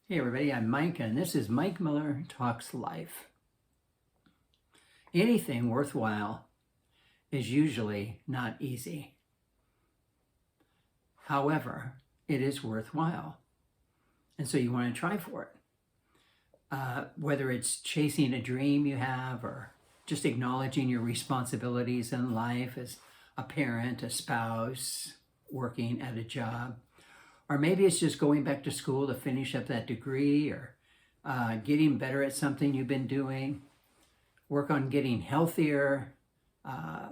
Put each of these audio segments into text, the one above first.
Hey everybody, I'm Mike and this is Mike Miller Talks Life. Anything worthwhile is usually not easy. However, it is worthwhile. And so you want to try for it. Whether it's chasing a dream you have or just acknowledging your responsibilities in life as a parent, a spouse, working at a job. Or maybe it's just going back to school to finish up that degree or getting better at something you've been doing. Work on getting healthier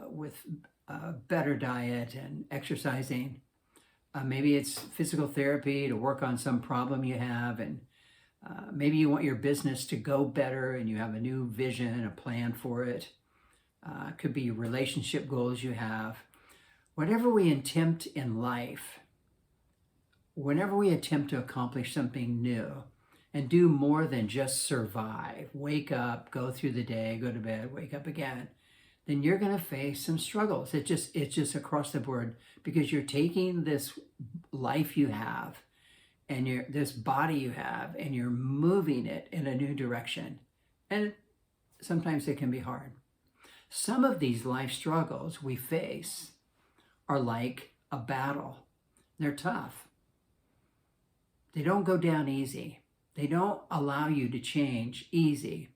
with a better diet and exercising. Maybe it's physical therapy to work on some problem you have. And maybe you want your business to go better and you have a new vision, a plan for it. It could be relationship goals you have. Whatever we attempt in life, whenever we attempt to accomplish something new and do more than just survive, wake up, go through the day, go to bed, wake up again, then you're going to face some struggles. It's just across the board because you're taking this life you have and this body you have and you're moving it in a new direction. And sometimes it can be hard. Some of these life struggles we face are like a battle. They're tough. They don't go down easy. They don't allow you to change easy.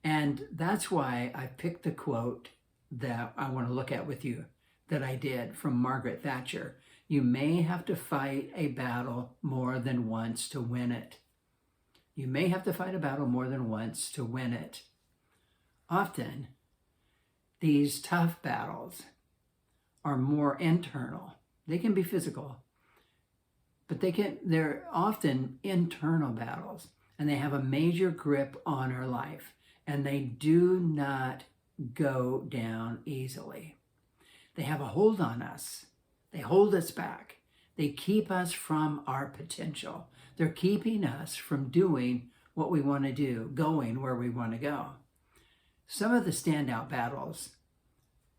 And that's why I picked the quote that I want to look at with you that I did from Margaret Thatcher. You may have to fight a battle more than once to win it. You may have to fight a battle more than once to win it. Often, these tough battles are more internal. They can be physical, but they're often internal battles, and they have a major grip on our life, and they do not go down easily. They have a hold on us. They hold us back. They keep us from our potential. They're keeping us from doing what we want to do, going where we want to go. Some of the standout battles,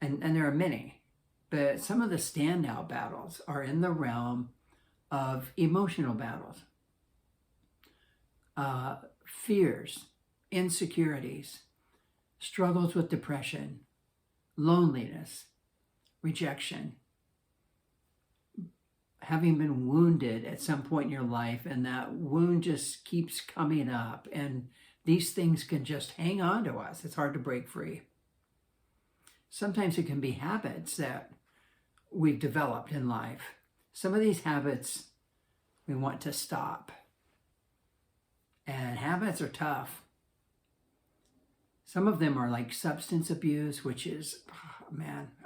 and there are many, but some of the standout battles are in the realm of emotional battles, fears, insecurities, struggles with depression, loneliness, rejection, having been wounded at some point in your life and that wound just keeps coming up and these things can just hang on to us. It's hard to break free. Sometimes it can be habits that we've developed in life. Some of these habits we want to stop. And habits are tough. Some of them are like substance abuse, which is,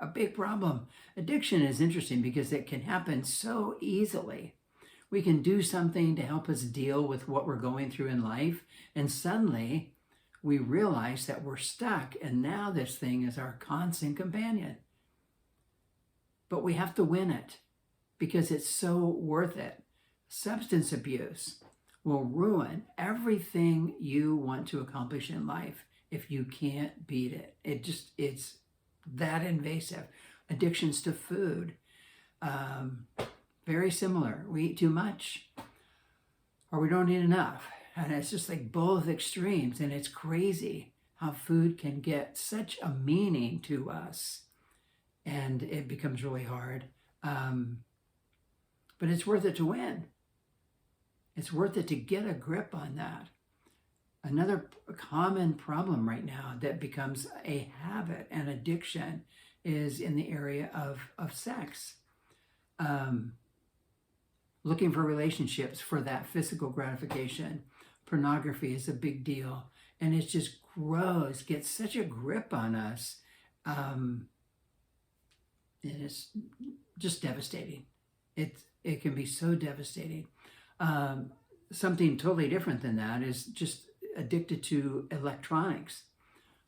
a big problem. Addiction is interesting because it can happen so easily. We can do something to help us deal with what we're going through in life, and suddenly we realize that we're stuck, and now this thing is our constant companion. But we have to win it because it's so worth it. Substance abuse will ruin everything you want to accomplish in life if you can't beat it. It's that invasive. Addictions to food, very similar. We eat too much or we don't eat enough. And it's just like both extremes. And it's crazy how food can get such a meaning to us. And it becomes really hard. But it's worth it to win. It's worth it to get a grip on that. Another common problem right now that becomes a habit and addiction is in the area of sex. Looking for relationships for that physical gratification. Pornography is a big deal. And it just grows, gets such a grip on us. And it's just devastating. It can be so devastating. Something totally different than that is just addicted to electronics,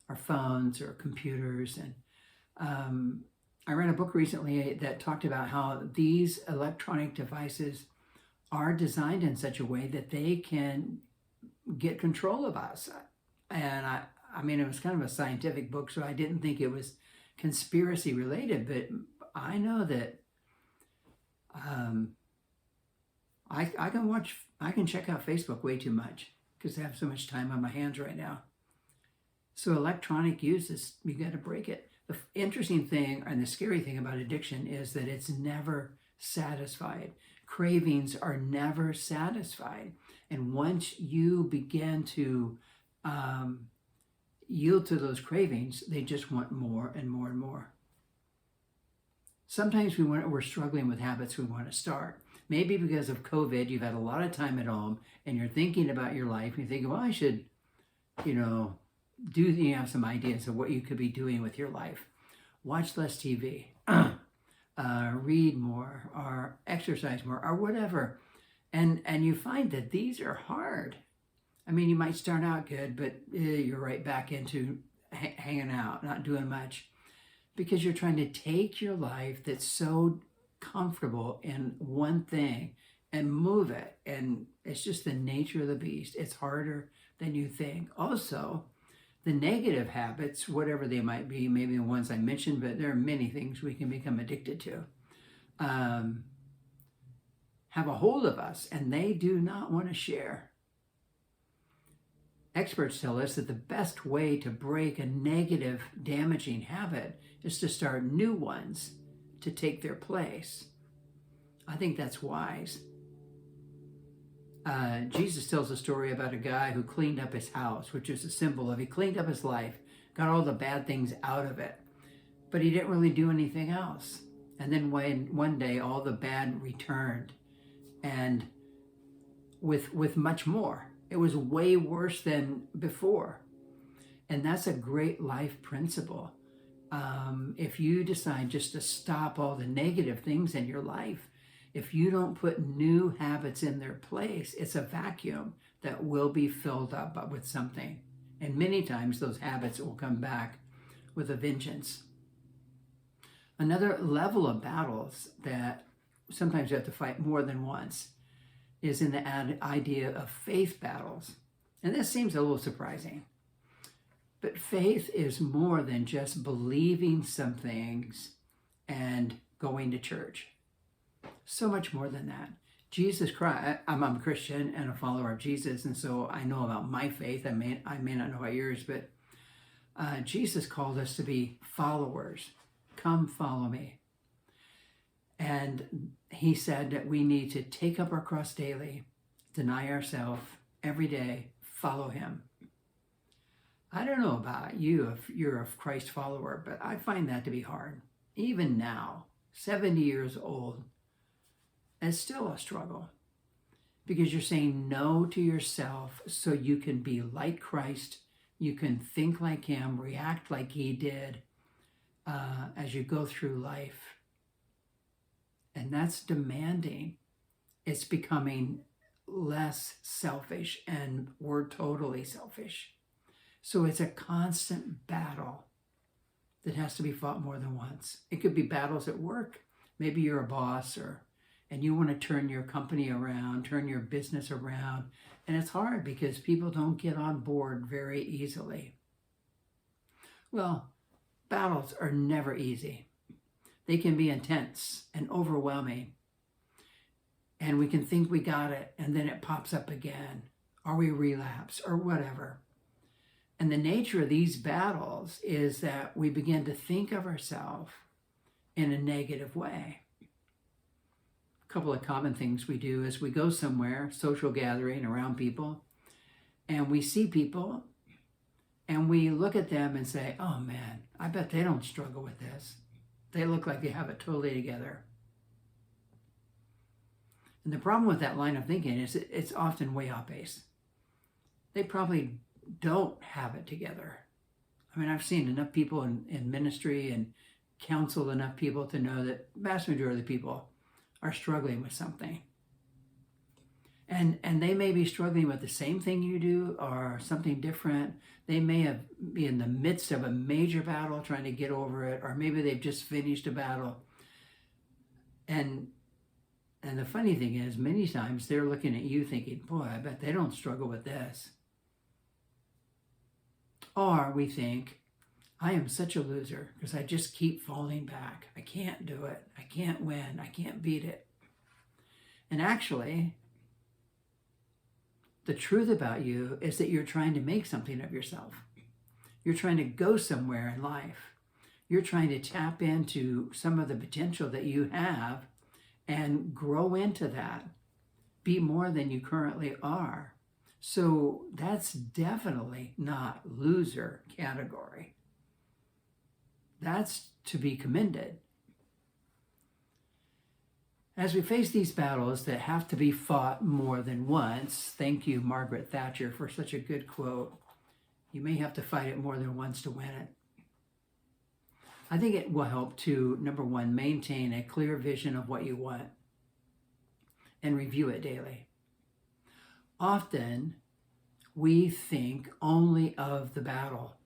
our phones or computers. And I read a book recently that talked about how these electronic devices are designed in such a way that they can get control of us. And I mean, it was kind of a scientific book, so I didn't think it was conspiracy related, but I know that I can check out Facebook way too much because I have so much time on my hands right now. So electronic use is, you got to break it. The interesting thing and the scary thing about addiction is that it's never satisfied. Cravings are never satisfied. And once you begin to yield to those cravings, they just want more and more and more. Sometimes we're struggling with habits we want to start. Maybe because of COVID, you've had a lot of time at home and you're thinking about your life. And you think, well, I should, you have some ideas of what you could be doing with your life. Watch less TV, read more, or exercise more, or whatever. And you find that these are hard. I mean, you might start out good, but you're right back into hanging out, not doing much, because you're trying to take your life that's so comfortable in one thing and move it. And it's just the nature of the beast. It's harder than you think. Also, the negative habits, whatever they might be, maybe the ones I mentioned, but there are many things we can become addicted to, have a hold of us, and they do not want to share. Experts tell us that the best way to break a negative, damaging habit is to start new ones to take their place. I think that's wise. Jesus tells a story about a guy who cleaned up his house, which is a symbol of he cleaned up his life, got all the bad things out of it, but he didn't really do anything else. And then one day all the bad returned, and with much more. It was way worse than before. And that's a great life principle. If you decide just to stop all the negative things in your life, if you don't put new habits in their place, it's a vacuum that will be filled up with something. And many times those habits will come back with a vengeance. Another level of battles that sometimes you have to fight more than once is in the idea of faith battles. And this seems a little surprising. But faith is more than just believing some things and going to church. So much more than that. Jesus Christ, I'm a Christian and a follower of Jesus, and so I know about my faith. I may not know about yours, but Jesus called us to be followers. Come follow me. And he said that we need to take up our cross daily, deny ourselves every day, follow him. I don't know about you if you're a Christ follower, but I find that to be hard. Even now, 70 years old, it's still a struggle because you're saying no to yourself so you can be like Christ. You can think like him, react like he did as you go through life. And that's demanding. It's becoming less selfish, and we're totally selfish. So it's a constant battle that has to be fought more than once. It could be battles at work. Maybe you're a boss and you want to turn your company around, turn your business around. And it's hard because people don't get on board very easily. Well, battles are never easy. They can be intense and overwhelming. And we can think we got it, and then it pops up again, or we relapse, or whatever. And the nature of these battles is that we begin to think of ourselves in a negative way. A couple of common things we do is we go somewhere, social gathering around people, and we see people, and we look at them and say, oh man, I bet they don't struggle with this. They look like they have it totally together. And the problem with that line of thinking is it's often way off base. They probably don't have it together. I mean, I've seen enough people in ministry and counseled enough people to know that the vast majority of the people are struggling with something. And they may be struggling with the same thing you do or something different. They may be in the midst of a major battle trying to get over it, or maybe they've just finished a battle. And the funny thing is, many times they're looking at you thinking, boy, I bet they don't struggle with this. Or we think, I am such a loser because I just keep falling back. I can't do it. I can't win. I can't beat it. And actually, the truth about you is that you're trying to make something of yourself. You're trying to go somewhere in life. You're trying to tap into some of the potential that you have and grow into that. Be more than you currently are. So that's definitely not loser category. That's to be commended. As we face these battles that have to be fought more than once, thank you, Margaret Thatcher, for such a good quote. You may have to fight it more than once to win it. I think it will help to, number one, maintain a clear vision of what you want and review it daily. Often, we think only of the battle.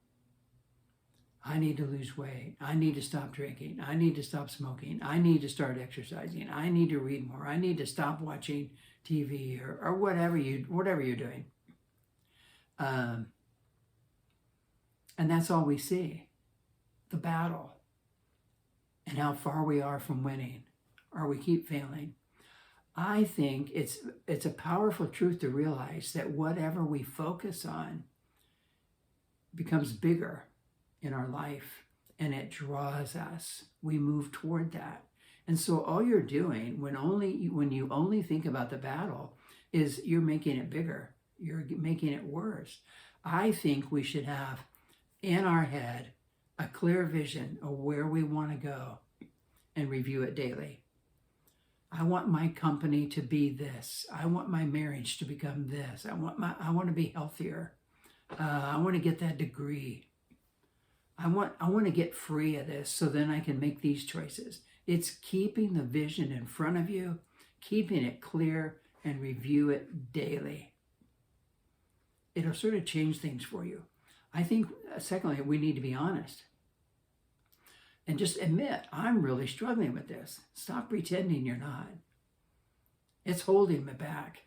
I need to lose weight. I need to stop drinking. I need to stop smoking. I need to start exercising. I need to read more. I need to stop watching TV or whatever you're doing. And that's all we see, the battle and how far we are from winning or we keep failing. I think it's a powerful truth to realize that whatever we focus on becomes bigger in our life and it draws us. We move toward that. And so all you're doing when you only think about the battle is you're making it bigger. You're making it worse. I think we should have in our head a clear vision of where we want to go and review it daily. I want my company to be this. I want my marriage to become this. I want to be healthier. I want to get that degree. I want to get free of this so then I can make these choices. It's keeping the vision in front of you, keeping it clear, and review it daily. It'll sort of change things for you. I think, secondly, we need to be honest and just admit, I'm really struggling with this. Stop pretending you're not. It's holding me back.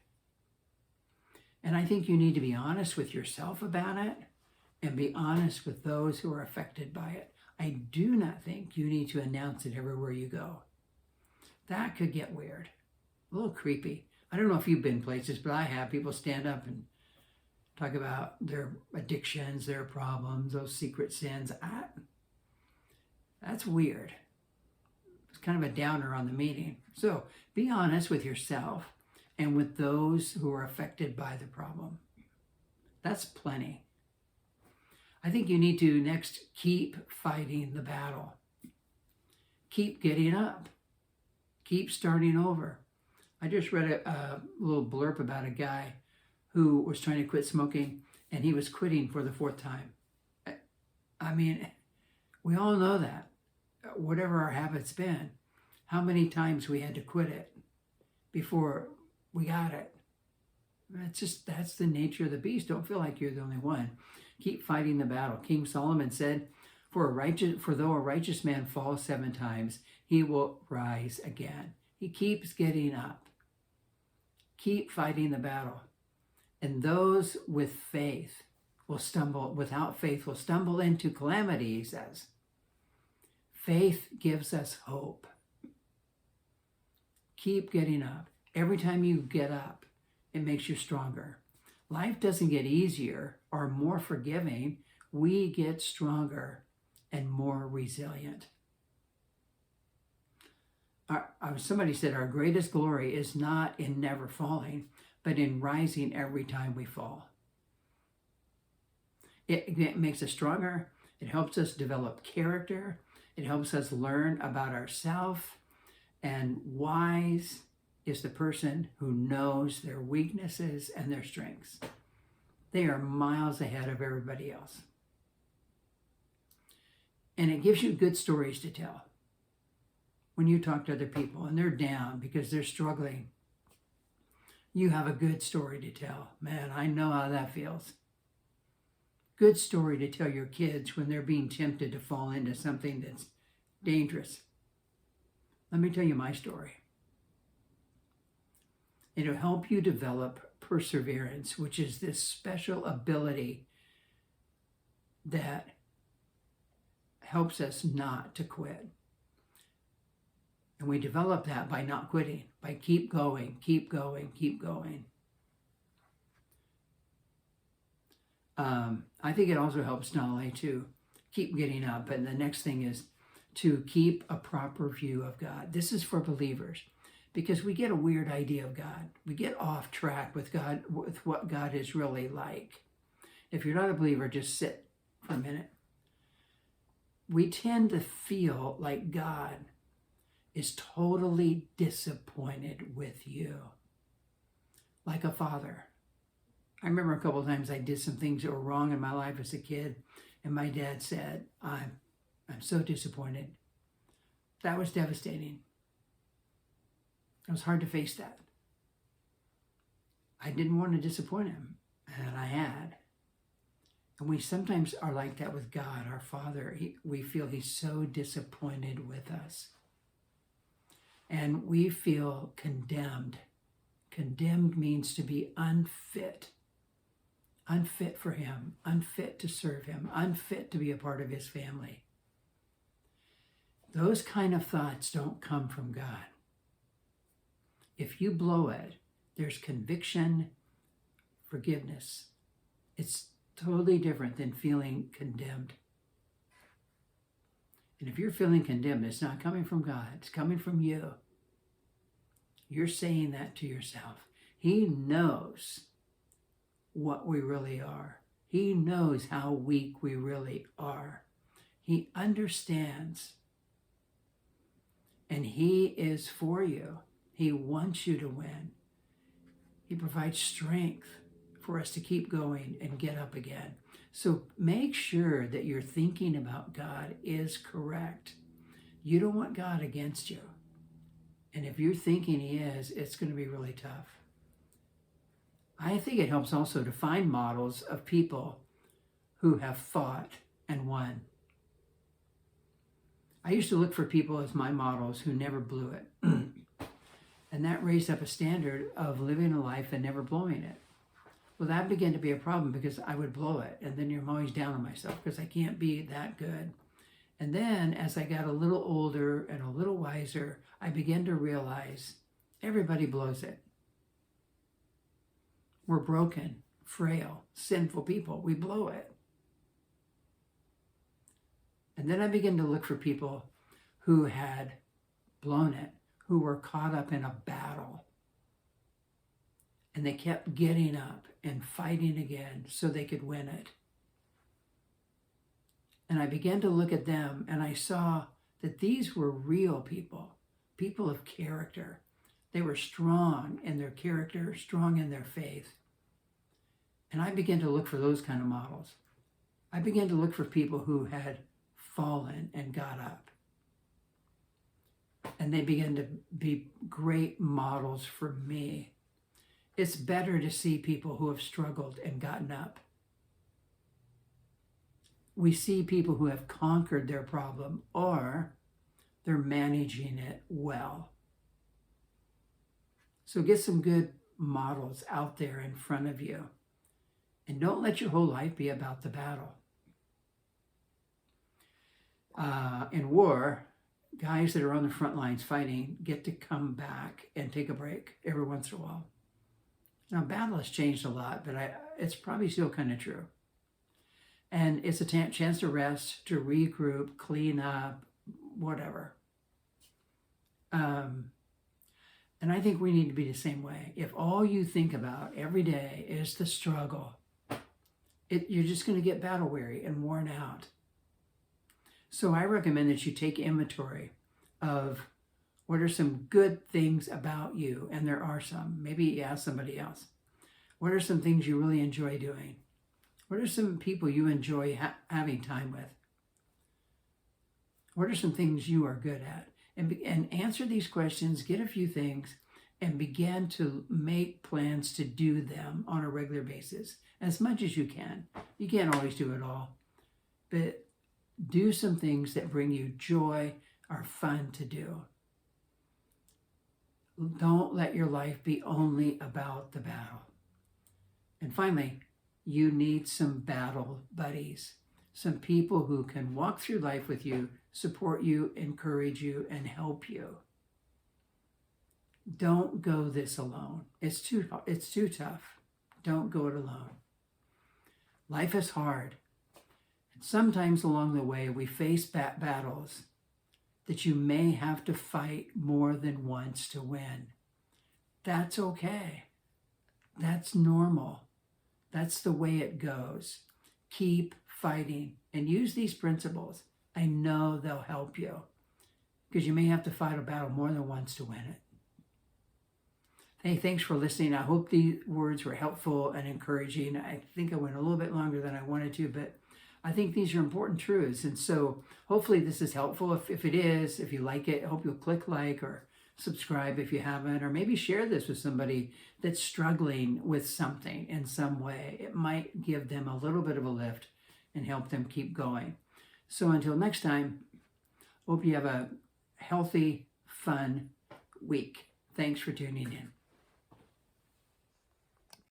And I think you need to be honest with yourself about it and be honest with those who are affected by it. I do not think you need to announce it everywhere you go. That could get weird, a little creepy. I don't know if you've been places, but I have. People stand up and talk about their addictions, their problems, those secret sins. That's weird. It's kind of a downer on the meeting. So be honest with yourself and with those who are affected by the problem. That's plenty. I think you need to next keep fighting the battle. Keep getting up. Keep starting over. I just read a little blurb about a guy who was trying to quit smoking and he was quitting for the 4th time. I mean, we all know that. Whatever our habit's been, how many times we had to quit it before we got it. That's the nature of the beast. Don't feel like you're the only one. Keep fighting the battle. King Solomon said, for though a righteous man falls 7 times, he will rise again. He keeps getting up. Keep fighting the battle. And those with faith will stumble, without faith will stumble into calamity, he says. Faith gives us hope. Keep getting up. Every time you get up, it makes you stronger. Life doesn't get easier or more forgiving. We get stronger and more resilient. Somebody said our greatest glory is not in never falling, but in rising every time we fall. It makes us stronger. It helps us develop character. It helps us learn about ourselves. And wise is the person who knows their weaknesses and their strengths. They are miles ahead of everybody else. And it gives you good stories to tell. When you talk to other people and they're down because they're struggling, you have a good story to tell. Man, I know how that feels. Good story to tell your kids when they're being tempted to fall into something that's dangerous. Let me tell you my story. It'll help you develop perseverance, which is this special ability that helps us not to quit. And we develop that by not quitting, by keep going, keep going, keep going. I think it also helps not only to keep getting up, but the next thing is to keep a proper view of God. This is for believers, because we get a weird idea of God. We get off track with God, with what God is really like. If you're not a believer, just sit for a minute. We tend to feel like God is totally disappointed with you, like a father. I remember a couple of times I did some things that were wrong in my life as a kid, and my dad said, I'm so disappointed. That was devastating. It was hard to face that. I didn't want to disappoint him, and I had. And we sometimes are like that with God, our Father. We feel he's so disappointed with us. And we feel condemned. Condemned means to be unfit. Unfit for him, unfit to serve him, unfit to be a part of his family. Those kind of thoughts don't come from God. If you blow it, there's conviction, forgiveness. It's totally different than feeling condemned. And if you're feeling condemned, it's not coming from God, it's coming from you. You're saying that to yourself. He knows what we really are. He knows how weak we really are. He understands. And he is for you. He wants you to win. He provides strength for us to keep going and get up again. So make sure that your thinking about God is correct. You don't want God against you. And if you're thinking he is, it's going to be really tough. I think it helps also to find models of people who have fought and won. I used to look for people as my models who never blew it. And that raised up a standard of living a life and never blowing it. Well, that began to be a problem because I would blow it. And then I'm always down on myself because I can't be that good. And then as I got a little older and a little wiser, I began to realize everybody blows it. We're broken, frail, sinful people. We blow it. And then I began to look for people who had blown it, who were caught up in a battle. And they kept getting up and fighting again so they could win it. And I began to look at them and I saw that these were real people, people of character. They were strong in their character, strong in their faith. And I began to look for those kind of models. I began to look for people who had fallen and got up. And they began to be great models for me. It's better to see people who have struggled and gotten up. We see people who have conquered their problem or they're managing it well. So get some good models out there in front of you. And don't let your whole life be about the battle. In war, guys that are on the front lines fighting get to come back and take a break every once in a while. Now, battle has changed a lot, but it's probably still kind of true. And it's a chance to rest, to regroup, clean up, whatever. And I think we need to be the same way. If all you think about every day is the struggle, you're just going to get battle weary and worn out. So I recommend that you take inventory of what are some good things about you, and there are some. Maybe you ask somebody else. What are some things you really enjoy doing? What are some people you enjoy having time with? What are some things you are good at? And answer these questions, get a few things, and begin to make plans to do them on a regular basis, as much as you can. You can't always do it all, but do some things that bring you joy, are fun to do. Don't let your life be only about the battle. And finally, you need some battle buddies, some people who can walk through life with you, support you, encourage you, and help you. Don't go this alone. It's too tough. Don't go it alone. Life is hard. And sometimes along the way, we face battles that you may have to fight more than once to win. That's okay. That's normal. That's the way it goes. Keep fighting and use these principles. I know they'll help you because you may have to fight a battle more than once to win it. Hey, thanks for listening. I hope these words were helpful and encouraging. I think I went a little bit longer than I wanted to, but I think these are important truths. And so hopefully this is helpful. If it is, if you like it, I hope you'll click like or subscribe if you haven't, or maybe share this with somebody that's struggling with something in some way. It might give them a little bit of a lift and help them keep going. So until next time, hope you have a healthy, fun week. Thanks for tuning in.